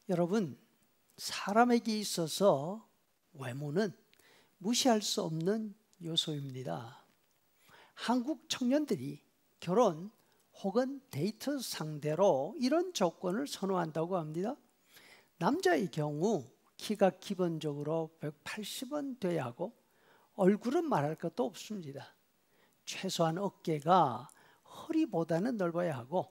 여러분, 사람에게 있어서 외모는 무시할 수 없는 요소입니다. 한국 청년들이 결혼 혹은 데이트 상대로 이런 조건을 선호한다고 합니다. 남자의 경우 키가 기본적으로 180은 돼야 하고 얼굴은 말할 것도 없습니다. 최소한 어깨가 허리보다는 넓어야 하고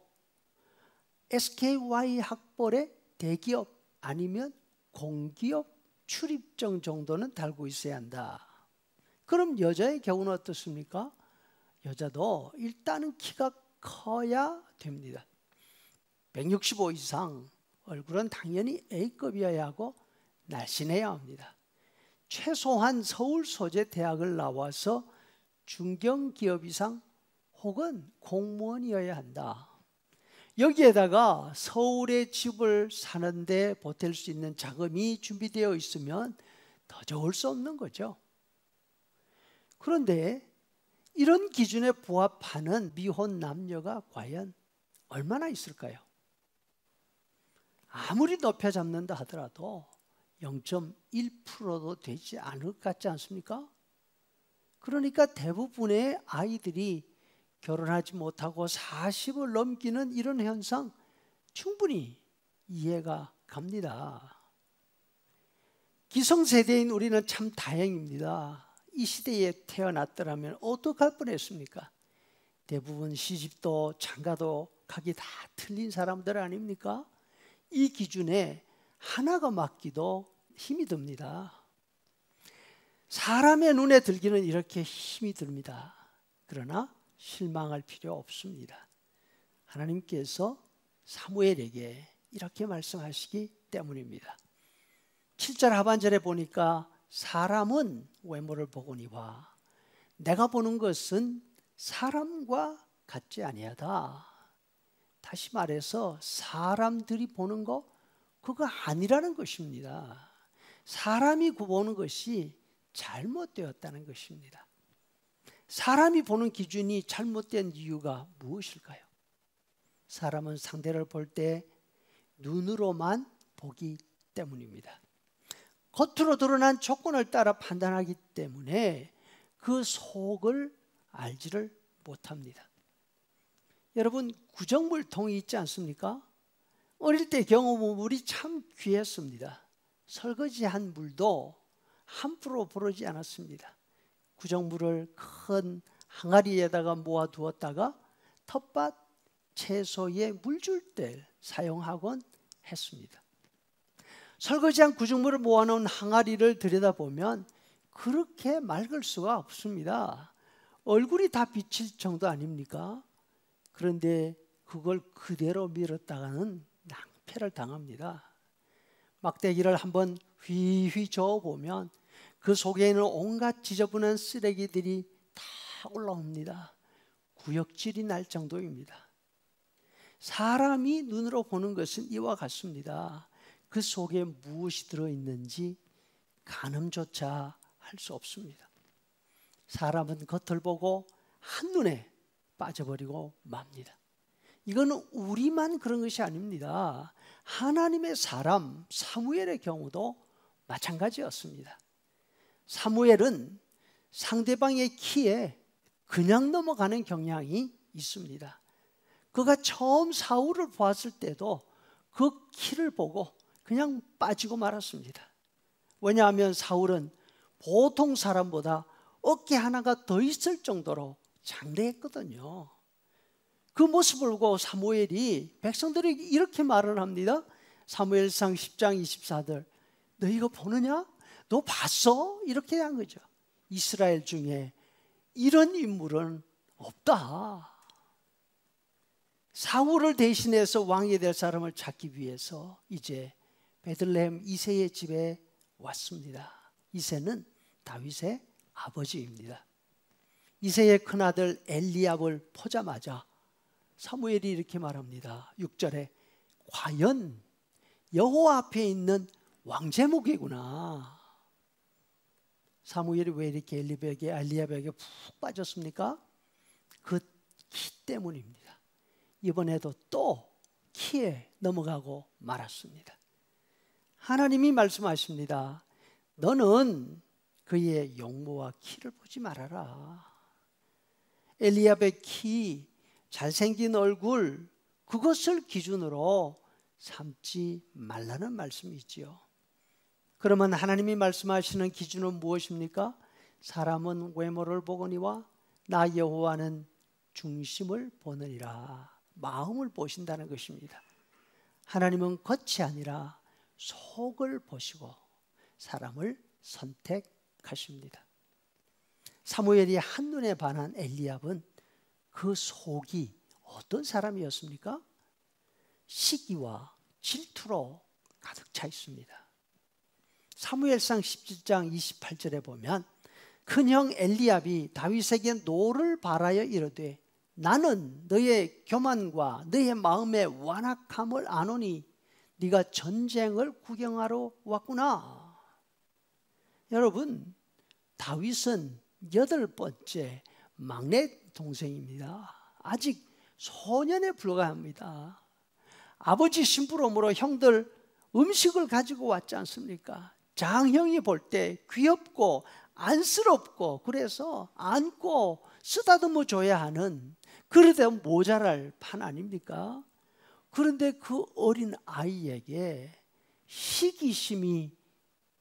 SKY 학벌의 대기업 아니면 공기업 출입증 정도는 달고 있어야 한다. 그럼 여자의 경우는 어떻습니까? 여자도 일단은 키가 커야 됩니다. 165 이상, 얼굴은 당연히 A급이어야 하고 날씬해야 합니다. 최소한 서울 소재 대학을 나와서 중견기업 이상 혹은 공무원이어야 한다. 여기에다가 서울에 집을 사는데 보탤 수 있는 자금이 준비되어 있으면 더 좋을 수 없는 거죠. 그런데 이런 기준에 부합하는 미혼 남녀가 과연 얼마나 있을까요? 아무리 높여 잡는다 하더라도 0.1%도 되지 않을 것 같지 않습니까? 그러니까 대부분의 아이들이 결혼하지 못하고 40을 넘기는 이런 현상 충분히 이해가 갑니다. 기성세대인 우리는 참 다행입니다. 이 시대에 태어났더라면 어떡할 뻔했습니까? 대부분 시집도 장가도 가기 다 틀린 사람들 아닙니까? 이 기준에 하나가 맞기도 힘이 듭니다. 사람의 눈에 들기는 이렇게 힘이 듭니다. 그러나 실망할 필요 없습니다. 하나님께서 사무엘에게 이렇게 말씀하시기 때문입니다. 7절 하반절에 보니까 사람은 외모를 보거니와 내가 보는 것은 사람과 같지 아니하다. 다시 말해서 사람들이 보는 거 그거 아니라는 것입니다. 사람이 보는 것이 잘못되었다는 것입니다. 사람이 보는 기준이 잘못된 이유가 무엇일까요? 사람은 상대를 볼 때 눈으로만 보기 때문입니다. 겉으로 드러난 조건을 따라 판단하기 때문에 그 속을 알지를 못합니다. 여러분, 구정물통이 있지 않습니까? 어릴 때 경험한 물이 참 귀했습니다. 설거지한 물도 함부로 부르지 않았습니다. 구정물을 큰 항아리에다가 모아두었다가 텃밭 채소에 물 줄 때 사용하곤 했습니다. 설거지한 구정물을 모아놓은 항아리를 들여다보면 그렇게 맑을 수가 없습니다. 얼굴이 다 비칠 정도 아닙니까? 그런데 그걸 그대로 밀었다가는 낭패를 당합니다. 막대기를 한번 휘휘 저어보면 그 속에 있는 온갖 지저분한 쓰레기들이 다 올라옵니다. 구역질이 날 정도입니다. 사람이 눈으로 보는 것은 이와 같습니다. 그 속에 무엇이 들어있는지 가늠조차 할 수 없습니다. 사람은 겉을 보고 한눈에 빠져버리고 맙니다. 이거는 우리만 그런 것이 아닙니다. 하나님의 사람 사무엘의 경우도 마찬가지였습니다. 사무엘은 상대방의 키에 그냥 넘어가는 경향이 있습니다. 그가 처음 사울을 보았을 때도 그 키를 보고 그냥 빠지고 말았습니다. 왜냐하면 사울은 보통 사람보다 어깨 하나가 더 있을 정도로 장대했거든요. 그 모습을 보고 사무엘이 백성들이 이렇게 말을 합니다. 사무엘상 10장 24절 너 이거 보느냐? 너 봤어? 이렇게 한 거죠. 이스라엘 중에 이런 인물은 없다. 사울을 대신해서 왕이 될 사람을 찾기 위해서 이제 베들레헴 이새의 집에 왔습니다. 이새는 다윗의 아버지입니다. 이새의 큰아들 엘리압을 보자마자 사무엘이 이렇게 말합니다. 6절에 과연 여호와 앞에 있는 왕제목이구나. 사무엘이 왜 이렇게 엘리압에게 푹 빠졌습니까? 그 키 때문입니다. 이번에도 또 키에 넘어가고 말았습니다. 하나님이 말씀하십니다. 너는 그의 용모와 키를 보지 말아라. 엘리압의 키, 잘생긴 얼굴, 그것을 기준으로 삼지 말라는 말씀이지요. 그러면 하나님이 말씀하시는 기준은 무엇입니까? 사람은 외모를 보거니와 나 여호와는 중심을 보느니라. 마음을 보신다는 것입니다. 하나님은 겉이 아니라 속을 보시고 사람을 선택하십니다. 사무엘이 한눈에 반한 엘리압은 그 속이 어떤 사람이었습니까? 시기와 질투로 가득 차 있습니다. 사무엘상 17장 28절에 보면 큰형 엘리압이 다윗에게 노를 바라여 이르되 나는 너의 교만과 너의 마음의 완악함을 아노니 네가 전쟁을 구경하러 왔구나. 여러분, 다윗은 8번째 막내 동생입니다. 아직 소년에 불과합니다. 아버지 심부름으로 형들 음식을 가지고 왔지 않습니까? 장형이 볼 때 귀엽고 안쓰럽고 그래서 안고 쓰다듬어 줘야 하는, 그러다 모자랄 판 아닙니까? 그런데 그 어린 아이에게 시기심이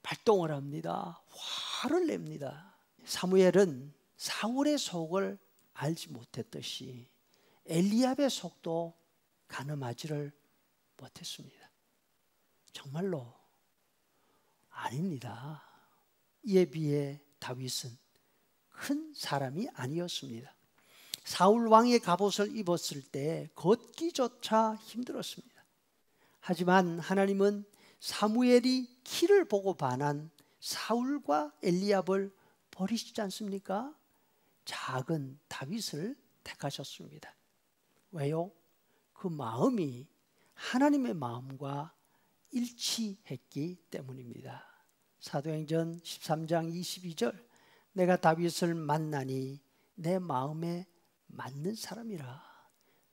발동을 합니다. 화를 냅니다. 사무엘은 사울의 속을 알지 못했듯이 엘리압의 속도 가늠하지를 못했습니다. 정말로 아닙니다. 이에 비해 다윗은 큰 사람이 아니었습니다. 사울 왕의 갑옷을 입었을 때 걷기조차 힘들었습니다. 하지만 하나님은 사무엘이 키를 보고 반한 사울과 엘리압을 버리시지 않습니까? 작은 다윗을 택하셨습니다. 왜요? 그 마음이 하나님의 마음과 일치했기 때문입니다. 사도행전 13장 22절, 내가 다윗을 만나니 내 마음에 맞는 사람이라.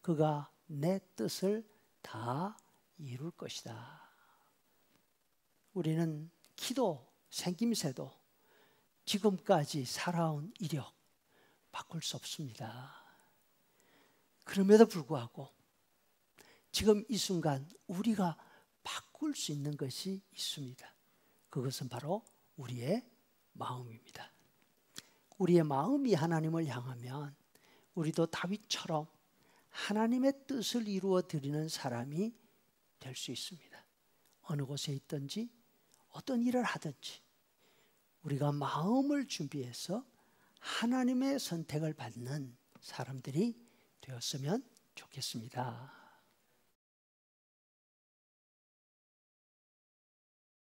그가 내 뜻을 다 이룰 것이다. 우리는 키도 생김새도 지금까지 살아온 이력 바꿀 수 없습니다. 그럼에도 불구하고 지금 이 순간 우리가 바꿀 수 있는 것이 있습니다. 그것은 바로 우리의 마음입니다. 우리의 마음이 하나님을 향하면 우리도 다윗처럼 하나님의 뜻을 이루어 드리는 사람이 될 수 있습니다. 어느 곳에 있든지 어떤 일을 하든지 우리가 마음을 준비해서 하나님의 선택을 받는 사람들이 되었으면 좋겠습니다.